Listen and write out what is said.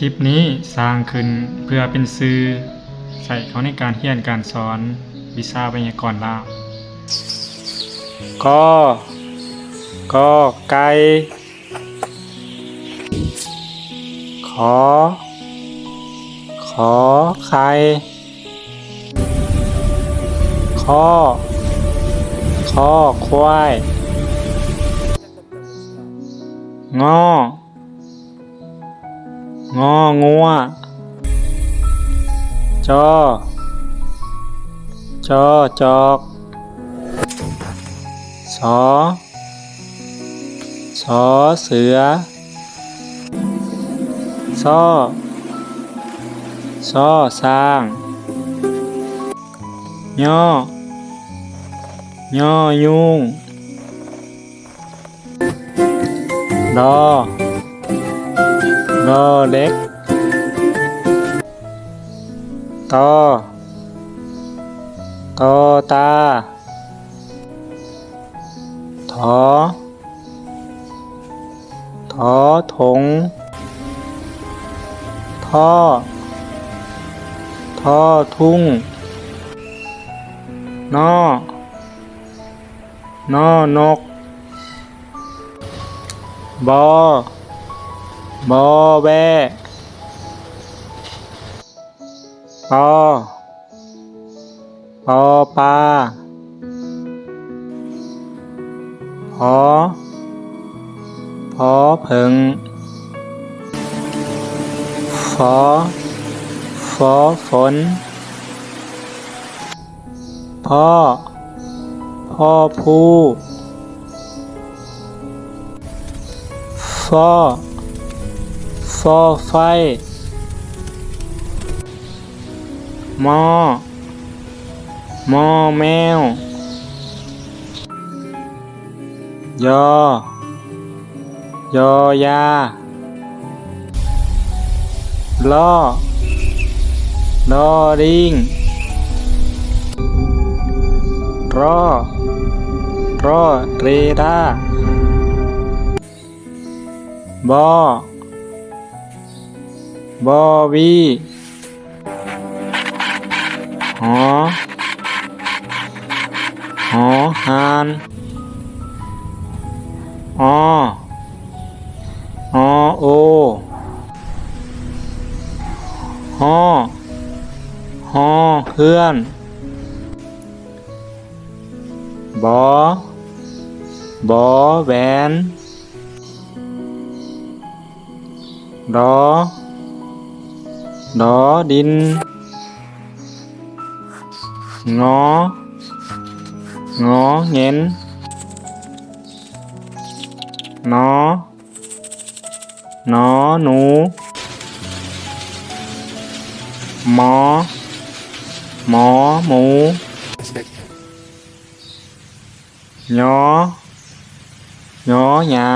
คลิปนี้สร้างขึ้นเพื่อเป็นสื่อใส่เขาในการเรียนการสอนวิชาไวยากรณ์ลาวกไก่ขอไข่ข้อควายงองัวจอจอกสอเสือซอสร้างย่อยุงรอเล็กตอตาถอถงท่อทุ่งนกบแบปปลาพอผึ่งฝอฝนพ่อผู้ฟอไฟมอแมวยอยาลอลิงรอเรดาร์บวีหานอโอเพื่อนบแหวนดอดินงอเงินนอหนูหมอหมูยอหยา